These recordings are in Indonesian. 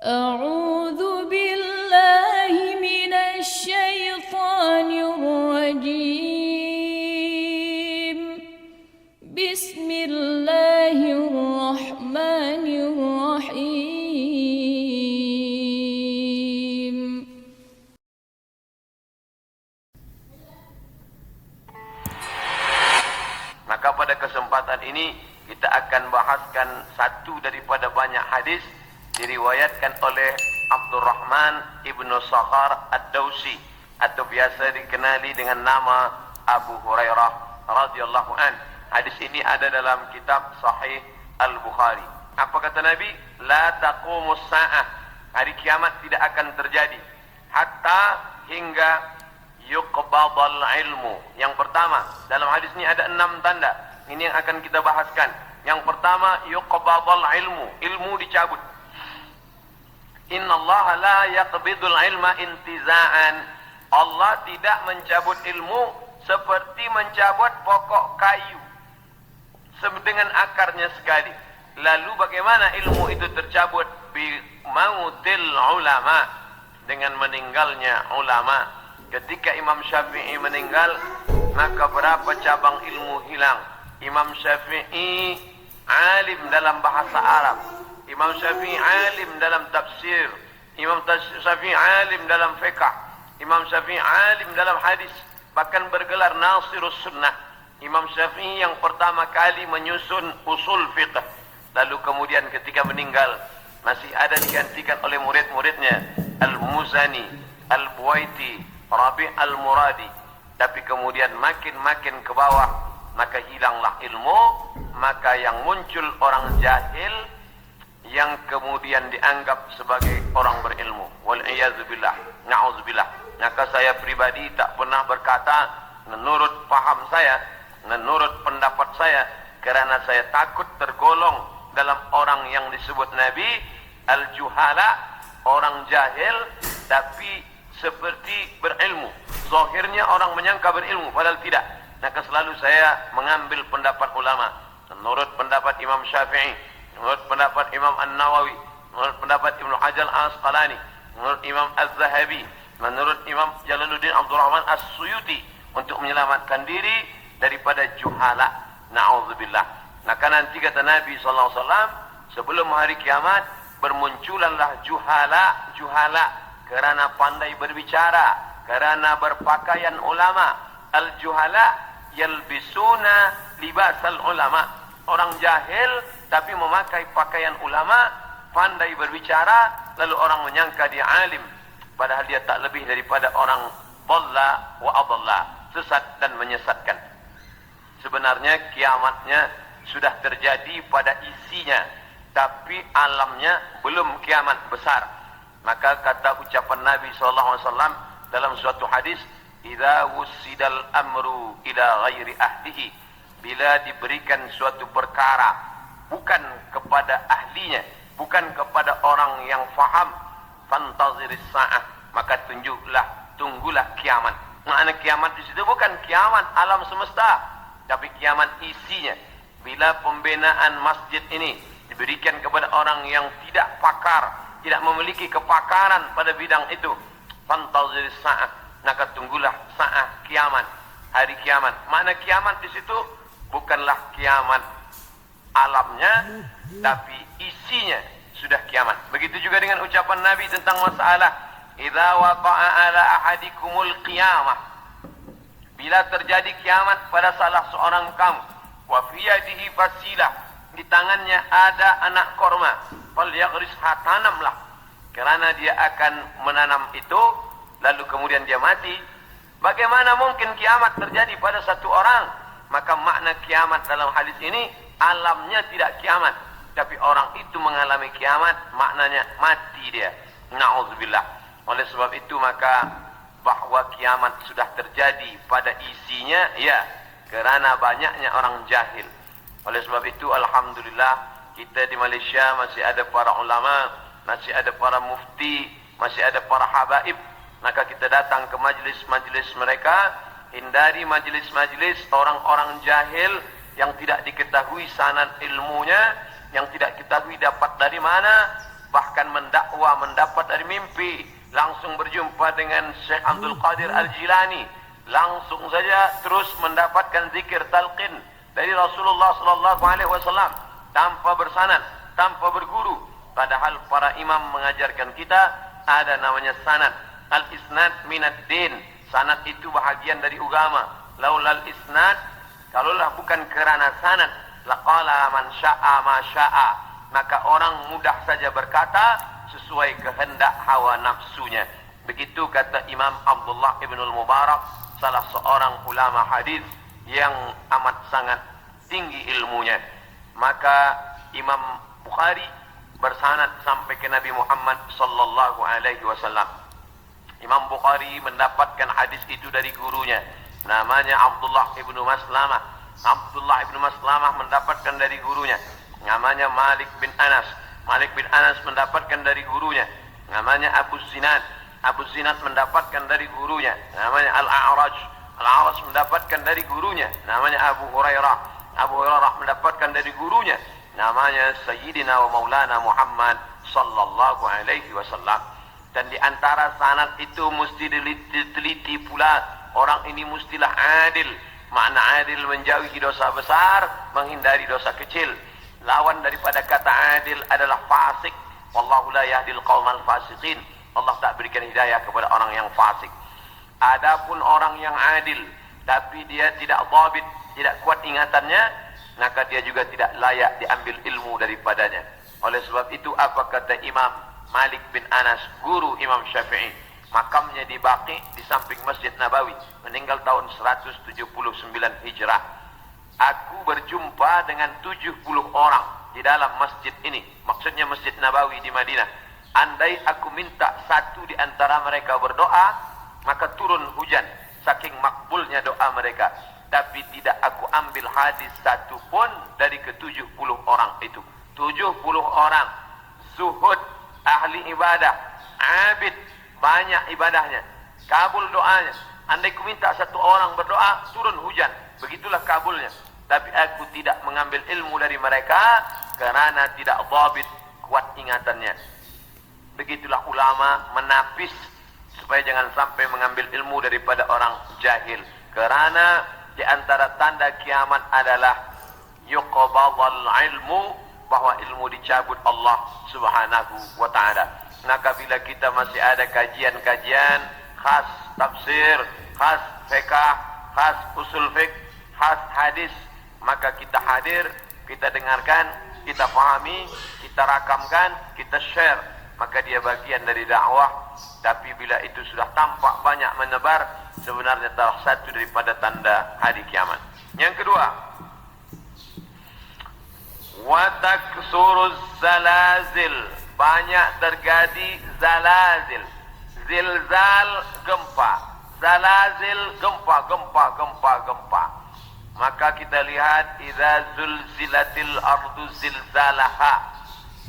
أعوذ بالله من الشيطان الرجيم بسم الله الرحمن الرحيم. Maka pada kesempatan ini kita akan bahaskan satu daripada banyak hadis diriwayatkan oleh Abdurrahman ibnu Sakhar ad-Dawsi atau biasa dikenali dengan nama Abu Hurairah radhiyallahu an. Hadis ini ada dalam kitab Sahih Al-Bukhari. Apa kata Nabi? La taqumus sa'ah. Hari kiamat tidak akan terjadi hatta hingga yuqbadal ilmu. Yang pertama, dalam hadis ini ada 6 tanda. Ini yang akan kita bahaskan. Yang pertama, yuqbadal ilmu. Ilmu dicabut. Innallaha la yaqbidul ilma intiza'an. Allah tidak mencabut ilmu seperti mencabut pokok kayu dengan akarnya sekali. Lalu bagaimana ilmu itu tercabut? Bi mautil ulama, dengan meninggalnya ulama. Ketika Imam Syafi'i meninggal, maka berapa cabang ilmu hilang. Imam Syafi'i alim dalam bahasa Arab, Imam Syafi'i alim dalam tafsir, Imam Syafi'i alim dalam fiqh, Imam Syafi'i alim dalam hadis, bahkan bergelar Nasirus Sunnah. Imam Syafi'i yang pertama kali menyusun usul fiqh. Lalu kemudian ketika meninggal masih ada digantikan oleh murid-muridnya Al-Muzani, Al-Buwaiti, Rabi' Al-Muradi. Tapi kemudian makin ke bawah, maka hilanglah ilmu. Maka yang muncul orang jahil yang kemudian dianggap sebagai orang berilmu. Wal'iyazubillah, na'udzubillah. Maka saya pribadi tak pernah berkata menurut paham saya, menurut pendapat saya, karena saya takut tergolong dalam orang yang disebut Nabi al-juhala, orang jahil tapi seperti berilmu. Zahirnya orang menyangka berilmu, padahal tidak. Maka selalu saya mengambil pendapat ulama. Menurut pendapat Imam Syafi'i, menurut pendapat Imam An-Nawawi, menurut pendapat Ibnu Hajar Al-Asqalani, menurut Imam Az-Zahabi, menurut Imam Jalaluddin Abdul Rahman As-Suyuti, untuk menyelamatkan diri daripada juhala. Na'udzubillah. Maka nanti kata Nabi SAW, sebelum hari kiamat bermunculanlah juhala kerana pandai berbicara, kerana berpakaian ulama. Al-juhala yalbisuna libasal ulama. Orang jahil tapi memakai pakaian ulama, pandai berbicara, lalu orang menyangka dia alim, padahal dia tak lebih daripada orang dhalla wa adalla, sesat dan menyesatkan. Sebenarnya kiamatnya sudah terjadi pada isinya, tapi alamnya belum kiamat besar. Maka kata ucapan Nabi SAW dalam suatu hadis, idza wussidal amru ila ghairi ahlihi, bila diberikan suatu perkara bukan kepada ahlinya, bukan kepada orang yang faham, fantaziris sa'ah, maka tunggulah kiamat. Makna kiamat di situ bukan kiamat alam semesta, tapi kiamat isinya. Bila pembinaan masjid ini diberikan kepada orang yang tidak pakar, tidak memiliki kepakaran pada bidang itu, fantaziris sa'ah, maka tunggulah sa'ah, kiamat, hari kiamat. Makna kiamat di situ bukanlah kiamat alamnya, tapi isinya sudah kiamat. Begitu juga dengan ucapan Nabi tentang masalah idza waqa'a ala ahadikumul qiyamah, bila terjadi kiamat pada salah seorang kamu, wa fi yadihi fasilah, di tangannya ada anak korma, falyagrisha, tanamlah, kerana dia akan menanam itu, lalu kemudian dia mati. Bagaimana mungkin kiamat terjadi pada satu orang? Maka makna kiamat dalam hadis ini, alamnya tidak kiamat, tapi orang itu mengalami kiamat, maknanya mati dia. Na'udzubillah. Oleh sebab itu maka bahwa kiamat sudah terjadi pada isinya, ya, kerana banyaknya orang jahil. Oleh sebab itu alhamdulillah kita di Malaysia masih ada para ulama, masih ada para mufti, masih ada para habaib. Maka kita datang ke majlis-majlis mereka. Hindari majlis-majlis orang-orang jahil yang tidak diketahui sanad ilmunya, yang tidak diketahui dapat dari mana, bahkan mendakwa mendapat dari mimpi, langsung berjumpa dengan Syekh Abdul Qadir Al-Jilani, langsung saja terus mendapatkan zikir talqin dari Rasulullah sallallahu alaihi wasallam tanpa bersanad, tanpa berguru. Padahal para imam mengajarkan kita ada namanya sanad. Al-isnad minad din. Sanad itu bahagian dari agama. Laulal isnad, kalaulah bukan kerana sanad, laqala man syaa ma syaa, maka orang mudah saja berkata sesuai kehendak hawa nafsunya. Begitu kata Imam Abdullah ibn al-Mubarak, salah seorang ulama hadis yang amat sangat tinggi ilmunya. Maka Imam Bukhari bersanad sampai ke Nabi Muhammad sallallahu alaihi wasallam. Imam Bukhari mendapatkan hadis itu dari gurunya, namanya Abdullah ibnu Maslamah. Abdullah ibnu Maslamah mendapatkan dari gurunya, namanya Malik bin Anas. Malik bin Anas mendapatkan dari gurunya, namanya Abu Zinad. Abu Zinad mendapatkan dari gurunya, namanya Al-A'raj. Al-A'raj mendapatkan dari gurunya, namanya Abu Hurairah. Abu Hurairah mendapatkan dari gurunya, namanya Sayyidina wa Maulana Muhammad sallallahu alaihi wasallam. Dan di antara sanad itu mesti diteliti pula, orang ini mestilah adil. Makna adil menjauhi dosa besar, menghindari dosa kecil. Lawan daripada kata adil adalah fasik. Wallahu la yahdil qaumal fasiqin. Allah tak berikan hidayah kepada orang yang fasik. Adapun orang yang adil tapi dia tidak dhabit, tidak kuat ingatannya, maka dia juga tidak layak diambil ilmu daripadanya. Oleh sebab itu apa kata Imam Malik bin Anas, guru Imam Syafi'i, makamnya di Baqi di samping Masjid Nabawi, meninggal tahun 179 Hijrah. Aku berjumpa dengan 70 orang di dalam masjid ini, maksudnya Masjid Nabawi di Madinah. Andai aku minta satu di antara mereka berdoa, maka turun hujan, saking makbulnya doa mereka. Tapi tidak aku ambil hadis satu pun dari ke-70 orang itu. 70 orang zuhud, ahli ibadah, abid, banyak ibadahnya, kabul doanya. Andai ku minta satu orang berdoa, turun hujan, begitulah kabulnya. Tapi aku tidak mengambil ilmu dari mereka karena tidak dhabit, kuat ingatannya. Begitulah ulama menapis supaya jangan sampai mengambil ilmu daripada orang jahil. Kerana di antara tanda kiamat adalah yuqbadul ilmu, bahwa ilmu dicabut Allah Subhanahu wa taala. Maka bila kita masih ada kajian-kajian khas tafsir, khas fiqh, khas usul fiqh, khas hadis, maka kita hadir, kita dengarkan, kita fahami, kita rakamkan, kita share, maka dia bagian dari dakwah. Tapi bila itu sudah tampak banyak menebar, sebenarnya salah satu daripada tanda hari kiamat. Yang kedua, wa taksuruz zalazil, banyak terjadi zalazil. Zilzal, gempa. Zalazil, gempa. Maka kita lihat idza zulzilatil ardu zilzalaha,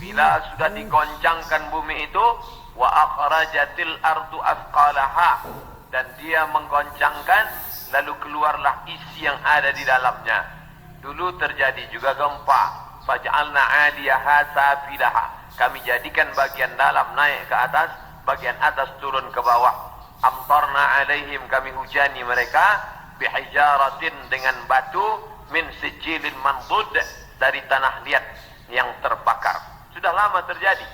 bila sudah digoncangkan bumi itu, wa akhrajatil ardu athqalaha, dan dia menggoncangkan, lalu keluarlah isi yang ada di dalamnya. Dulu terjadi juga gempa, faj'alna 'aliyaha safilaha, kami jadikan bagian dalam naik ke atas, bagian atas turun ke bawah. Amtarna 'alaihim, kami hujani mereka, bihijaratin, dengan batu, min sijilin mandud, dari tanah liat yang terbakar. Sudah lama terjadi,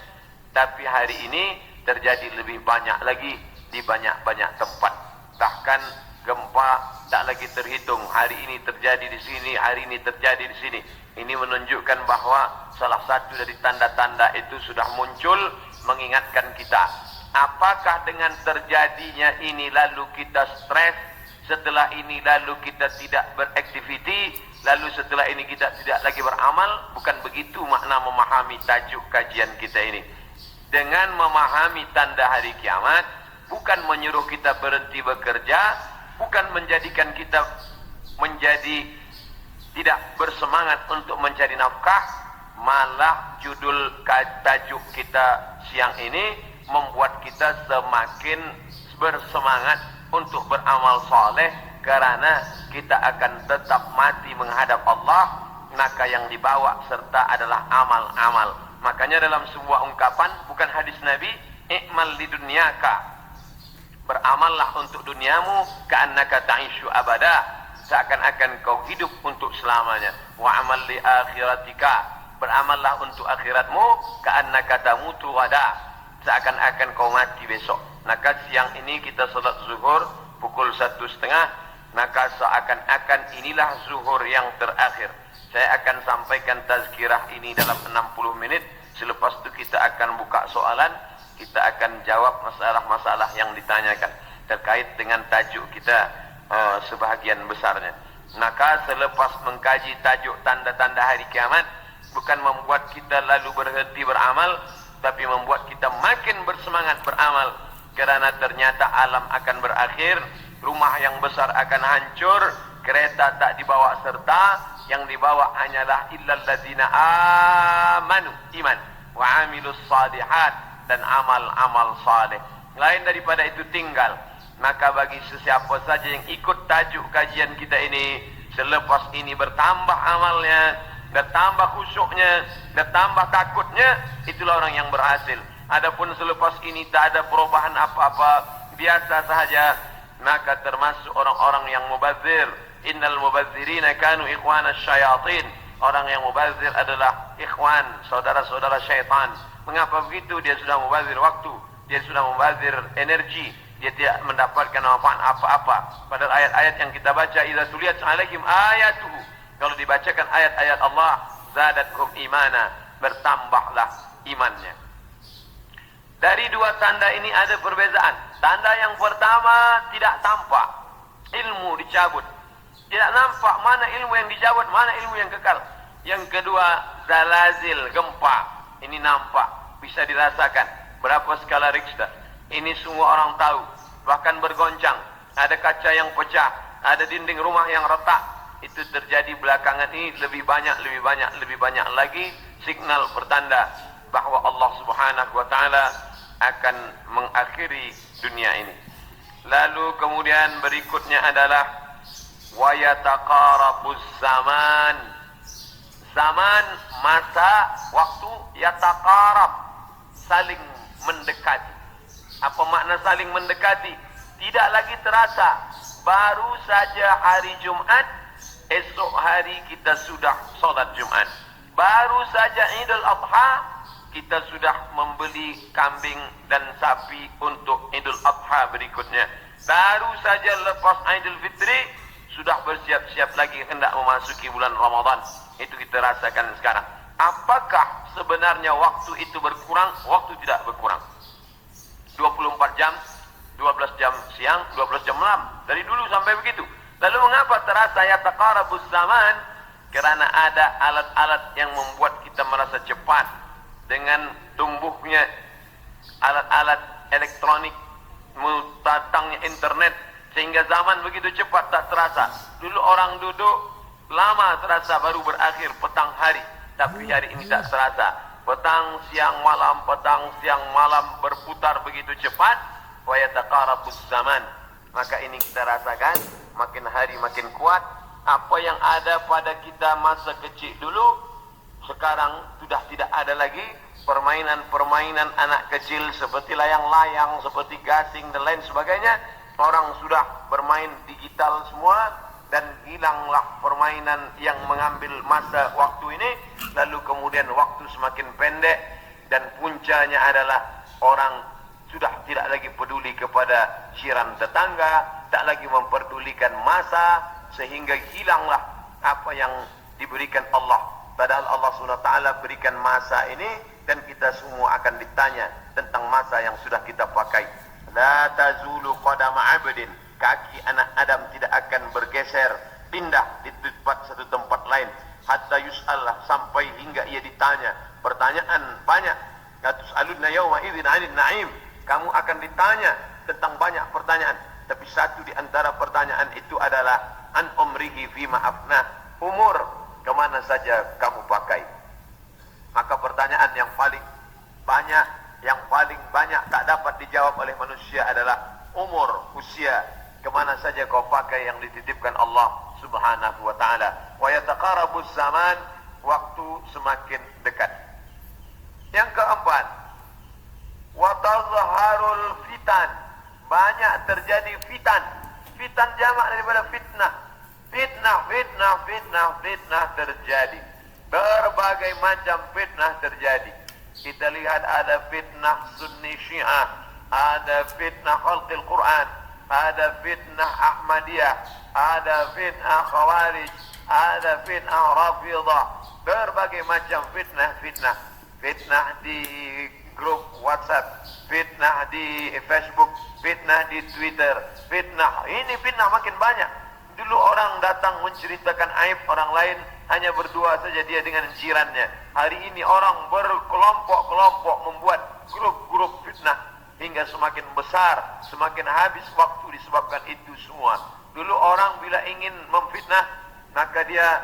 tapi hari ini terjadi lebih banyak lagi di banyak-banyak tempat. Bahkan gempa tak lagi terhitung, hari ini terjadi di sini, hari ini terjadi di sini. Ini menunjukkan bahwa salah satu dari tanda-tanda itu sudah muncul, mengingatkan kita. Apakah dengan terjadinya ini lalu kita stres, setelah ini lalu kita tidak beraktiviti, lalu setelah ini kita tidak lagi beramal? Bukan begitu makna memahami tajuk kajian kita ini. Dengan memahami tanda hari kiamat, bukan menyuruh kita berhenti bekerja, bukan menjadikan kita menjadi tidak bersemangat untuk mencari nafkah, malah judul tajuk kita siang ini membuat kita semakin bersemangat untuk beramal soleh, karena kita akan tetap mati menghadap Allah. Maka yang dibawa serta adalah amal-amal. Makanya dalam sebuah ungkapan, bukan hadis Nabi, i'mal lidunyaka, beramallah untuk duniamu, ka'annaka ta'ishu abada, seakan-akan kau hidup untuk selamanya. Wa amal li akhiratika, beramallah untuk akhiratmu, ka'annaka tamutu gada, seakan-akan kau mati besok. Maka siang ini kita salat zuhur pukul 1:30, maka seakan-akan inilah zuhur yang terakhir. Saya akan sampaikan tazkirah ini dalam 60 menit. Selepas itu kita akan buka soalan. Kita akan jawab masalah-masalah yang ditanyakan terkait dengan tajuk kita sebahagian besarnya. Maka selepas mengkaji tajuk tanda-tanda hari kiamat, bukan membuat kita lalu berhenti beramal, tapi membuat kita makin bersemangat beramal. Kerana ternyata alam akan berakhir, rumah yang besar akan hancur, kereta tak dibawa serta, yang dibawa hanyalah illal ladzina amanu, iman, wa amilus salihat, dan amal-amal saleh. Lain daripada itu tinggal. Maka bagi sesiapa saja yang ikut tajuk kajian kita ini, selepas ini bertambah amalnya, bertambah khusyuknya, bertambah takutnya, itulah orang yang berhasil. Adapun selepas ini tak ada perubahan apa-apa, biasa sahaja, maka termasuk orang-orang yang mubazir. Innal mubazirina kanu ikhwana syayatin. Orang yang mubazir adalah ikhwan, saudara-saudara syaitan. Mengapa begitu? Dia sudah mubazir waktu, dia sudah mubazir energi, dia tidak mendapatkan manfaat apa-apa. Padahal ayat-ayat yang kita baca, idza tuliyat alaihim ayatuhu, kalau dibacakan ayat-ayat Allah, zadathum imana, bertambahlah imannya. Dari dua tanda ini ada perbezaan. Tanda yang pertama, tidak tampak, ilmu dicabut. Tidak nampak mana ilmu yang dicabut, mana ilmu yang kekal. Yang kedua, zalazil, gempa. Ini nampak, bisa dirasakan. Berapa skala Richter? Ini semua orang tahu. Bahkan bergoncang. Ada kaca yang pecah, ada dinding rumah yang retak. Itu terjadi belakangan ini lebih banyak lagi signal pertanda bahwa Allah Subhanahu wa taala akan mengakhiri dunia ini. Lalu kemudian berikutnya adalah wa yataqarabuz zaman. Zaman, masa, waktu, yataqarab, saling mendekati. Apa makna saling mendekati? Tidak lagi terasa. Baru saja hari Jumat, esok hari kita sudah salat Jumat. Baru saja Idul Adha, kita sudah membeli kambing dan sapi untuk Idul Adha berikutnya. Baru saja lepas Idul Fitri, sudah bersiap-siap lagi hendak memasuki bulan Ramadan. Itu kita rasakan sekarang. Apakah sebenarnya waktu itu berkurang? Waktu tidak berkurang. 24 jam, 12 jam siang, 12 jam malam. Dari dulu sampai begitu. Lalu mengapa terasa yataqarabuz zaman? Kerana ada alat-alat yang membuat kita merasa cepat. Dengan tumbuhnya alat-alat elektronik, datangnya internet, sehingga zaman begitu cepat tak terasa. Dulu orang duduk lama terasa, baru berakhir petang hari. Tapi hari ini tak terasa. Petang, siang, malam berputar begitu cepat. Wa yataqarabuz zaman. Maka ini kita rasakan, makin hari makin kuat. Apa yang ada pada kita masa kecil dulu, sekarang sudah tidak ada lagi. Permainan-permainan anak kecil seperti layang-layang, seperti gasing dan lain sebagainya. Orang sudah bermain digital semua, dan hilanglah permainan yang mengambil masa waktu ini. Lalu kemudian waktu semakin pendek, dan puncanya adalah orang sudah tidak lagi peduli kepada jiran tetangga, tak lagi memperdulikan masa, sehingga hilanglah apa yang diberikan Allah. Padahal Allah SWT berikan masa ini, dan kita semua akan ditanya tentang masa yang sudah kita pakai. La tazulu qadama 'abdin, kaki anak Adam tidak akan bergeser, pindah di satu tempat lain, hatta yus'al, sampai hingga ia ditanya. Pertanyaan banyak. La tus'aluna yawma idzin 'anil na'im, kamu akan ditanya tentang banyak pertanyaan, tapi satu di antara pertanyaan itu adalah an umrihi fima afnah, umur kemana saja kamu pakai. Maka pertanyaan yang paling banyak tak dapat dijawab oleh manusia adalah umur, usia, kemana saja kau pakai yang dititipkan Allah Subhanahu wa ta'ala. Wa yataqarabuz zaman, waktu semakin dekat. Yang keempat, wa tazharul fitan. Banyak terjadi fitan. Fitan jamak daripada fitnah. Fitnah terjadi. Berbagai macam fitnah terjadi. Kita lihat ada fitnah Sunni Syiah, ada fitnah Khalqil Quran, ada fitnah Ahmadiyah, ada fitnah Khawarij, ada fitnah Rafidah. Berbagai macam fitnah. Fitnah di grup WhatsApp, fitnah di Facebook, fitnah di Twitter, fitnah. Ini fitnah makin banyak. Dulu orang datang menceritakan aib orang lain, hanya berdua saja dia dengan jirannya. Hari ini orang berkelompok-kelompok membuat grup-grup fitnah, hingga semakin besar, semakin habis waktu disebabkan itu semua. Dulu orang bila ingin memfitnah, maka dia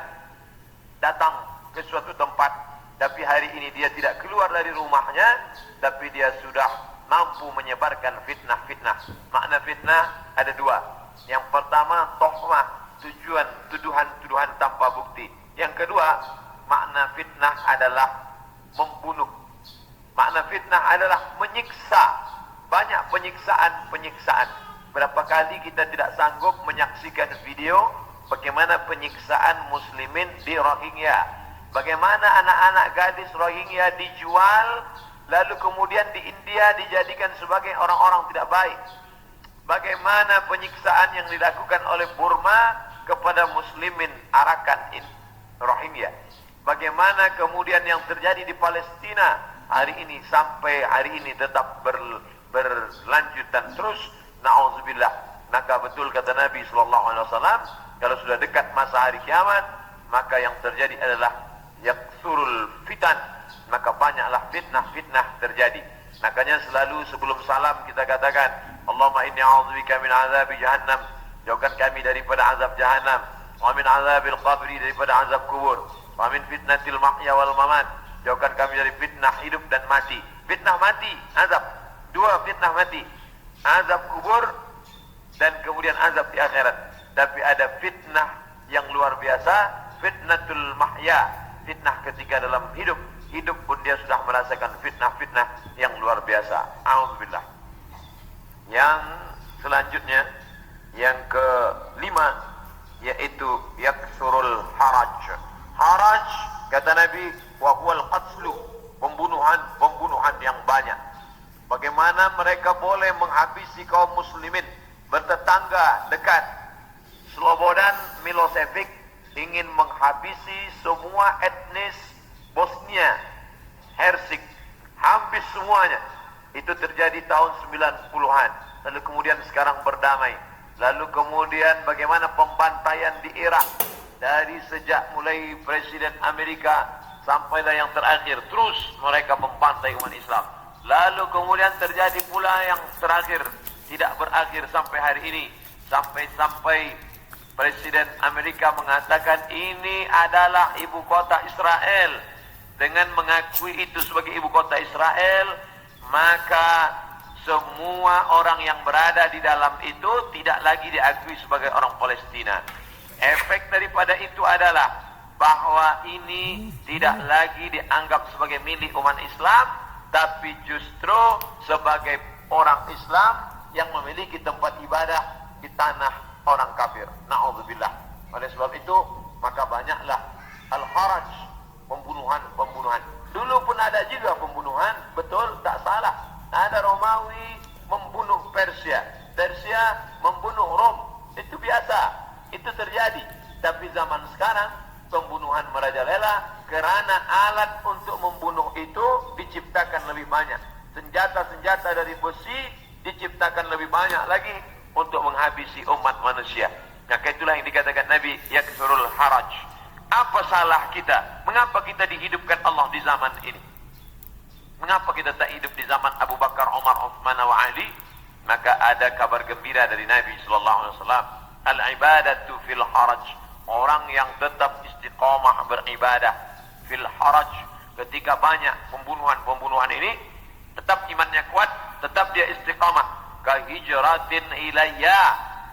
datang ke suatu tempat, tapi hari ini dia tidak keluar dari rumahnya, tapi dia sudah mampu menyebarkan fitnah-fitnah. Makna fitnah ada dua. Yang pertama, tohmah, tuduhan tanpa bukti. Yang kedua, makna fitnah adalah membunuh. Makna fitnah adalah menyiksa. Banyak penyiksaan. Berapa kali kita tidak sanggup menyaksikan video bagaimana penyiksaan muslimin di Rohingya. Bagaimana anak-anak gadis Rohingya dijual, lalu kemudian di India dijadikan sebagai orang-orang tidak baik. Bagaimana penyiksaan yang dilakukan oleh Burma kepada muslimin Arakan Rohingya. Bagaimana kemudian yang terjadi di Palestina hari ini sampai hari ini tetap berlanjut dan terus. Na'udzubillah. Maka betul kata Nabi SAW, kalau sudah dekat masa hari kiamat, maka yang terjadi adalah yaksurul fitan. Maka banyaklah fitnah terjadi. Makanya selalu sebelum salam kita katakan, Allahumma inni a'udzubika min azabi jahannam. Jauhkan kami daripada azab jahannam. Wa min azabil qabri, daripada azab kubur. Wa min fitnatil mahya wal mamat. Jauhkan kami dari fitnah hidup dan mati. Fitnah mati, azab. Dua fitnah mati. Azab kubur dan kemudian azab di akhirat. Tapi ada fitnah yang luar biasa, fitnatul mahya. Fitnah ketika dalam hidup pun dia sudah merasakan fitnah yang luar biasa. A'udzubillah. Yang selanjutnya, yang kelima, yaitu yaksurul haraj. Haraj, kata Nabi, wa huwal qatlu, pembunuhan yang banyak. Bagaimana mereka boleh menghabisi kaum muslimin bertetangga dekat. Slobodan Milosevic ingin menghabisi semua etnis Bosnia Hersek, habis semuanya. Itu terjadi tahun 90-an. Lalu kemudian sekarang berdamai. Lalu kemudian bagaimana pembantaian di Irak, dari sejak mulai Presiden Amerika sampailah yang terakhir, terus mereka membantai umat Islam. Lalu kemudian terjadi pula yang terakhir, tidak berakhir sampai hari ini, sampai Presiden Amerika mengatakan ini adalah ibu kota Israel. Dengan mengakui itu sebagai ibu kota Israel, maka semua orang yang berada di dalam itu tidak lagi diakui sebagai orang Palestina. Efek daripada itu adalah bahwa ini tidak lagi dianggap sebagai milik umat Islam, tapi justru sebagai orang Islam yang memiliki tempat ibadah di tanah orang kafir. Na'udzubillah. Oleh sebab itu, maka banyaklah al-haraj, pembunuhan. Dulu pun ada juga pembunuhan, betul, tak salah. Ada Romawi membunuh Persia membunuh Rom. Itu biasa, itu terjadi. Tapi zaman sekarang pembunuhan merajalela karena alat untuk membunuh itu diciptakan lebih banyak. Senjata-senjata dari besi diciptakan lebih banyak lagi untuk menghabisi umat manusia. Maka itulah yang dikatakan Nabi, yaksurul haraj. Apa salah kita? Mengapa kita dihidupkan Allah di zaman ini? Mengapa kita tak hidup di zaman Abu Bakar, Umar, Uthman wa Ali? Maka ada kabar gembira dari Nabi SAW. Al-ibadatu fil haraj. Orang yang tetap istiqamah beribadah fil haraj, ketika banyak pembunuhan ini, tetap imannya kuat, tetap dia istiqamah. Kahijratin ilayya,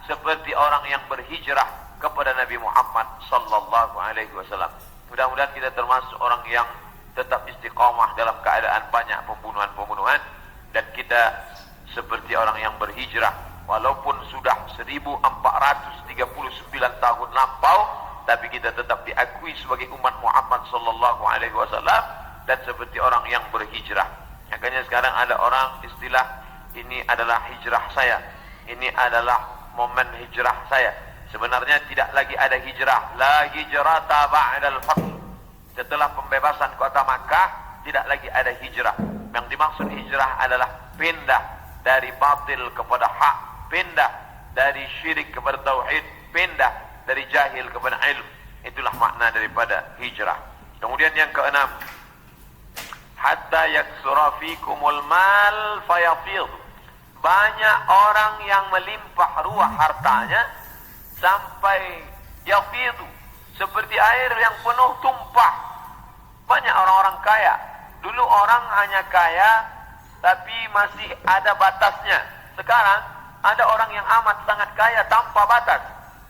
seperti orang yang berhijrah kepada Nabi Muhammad sallallahu alaihi wasallam. Mudah-mudahan kita termasuk orang yang tetap istiqamah dalam keadaan banyak pembunuhan-pembunuhan, dan kita seperti orang yang berhijrah walaupun sudah 1439 tahun lampau, tapi kita tetap diakui sebagai umat Muhammad sallallahu alaihi wasallam dan seperti orang yang berhijrah. Makanya sekarang ada orang istilah ini adalah hijrah saya, ini adalah momen hijrah saya. Sebenarnya tidak lagi ada hijrah, la hijrata ba'dal fath. Setelah pembebasan kota Makkah tidak lagi ada hijrah. Yang dimaksud hijrah adalah pindah dari batil kepada hak, pindah dari syirik kepada tauhid, pindah dari jahil kepada ilmu. Itulah makna daripada hijrah. Kemudian yang keenam, hatta yaksura fikumul mal fayafid. Banyak orang yang melimpah ruah hartanya sampai yafidu, seperti air yang penuh tumpah. Banyak orang-orang kaya. Dulu orang hanya kaya tapi masih ada batasnya. Sekarang ada orang yang amat sangat kaya tanpa batas,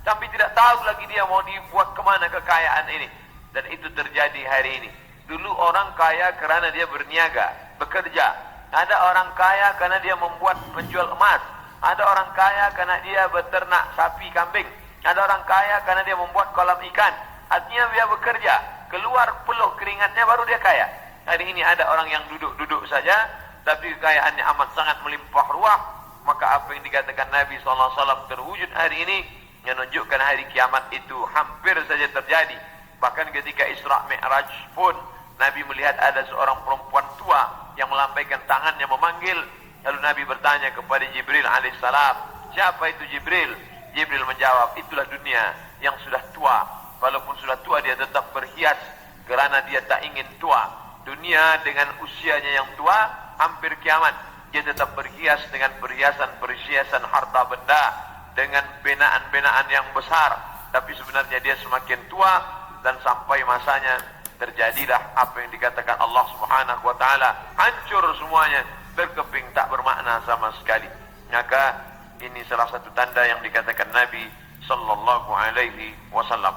tapi tidak tahu lagi dia mau dibuat kemana kekayaan ini. Dan itu terjadi hari ini. Dulu orang kaya kerana dia berniaga, bekerja. Ada orang kaya kerana dia membuat penjual emas. Ada orang kaya kerana dia beternak sapi kambing. Ada orang kaya kerana dia membuat kolam ikan. Artinya dia bekerja, keluar peluh keringatnya baru dia kaya. Hari ini ada orang yang duduk-duduk saja, tapi kekayaannya amat sangat melimpah ruah. Maka apa yang dikatakan Nabi SAW terwujud hari ini, yang menunjukkan hari kiamat itu hampir saja terjadi. Bahkan ketika Isra Mi'raj pun Nabi melihat ada seorang perempuan tua yang melambaikan tangannya memanggil. Lalu Nabi bertanya kepada Jibril alaihissalam, siapa itu Jibril? Jibril menjawab, itulah dunia yang sudah tua. Walaupun sudah tua dia tetap berhias kerana dia tak ingin tua. Dunia dengan usianya yang tua, hampir kiamat, dia tetap berhias dengan perhiasan harta benda, dengan binaan-binaan yang besar. Tapi sebenarnya dia semakin tua, dan sampai masanya terjadilah apa yang dikatakan Allah Subhanahu wa taala, hancur semuanya, berkeping tak bermakna sama sekali. Maka ini salah satu tanda yang dikatakan Nabi sallallahu alaihi wasallam.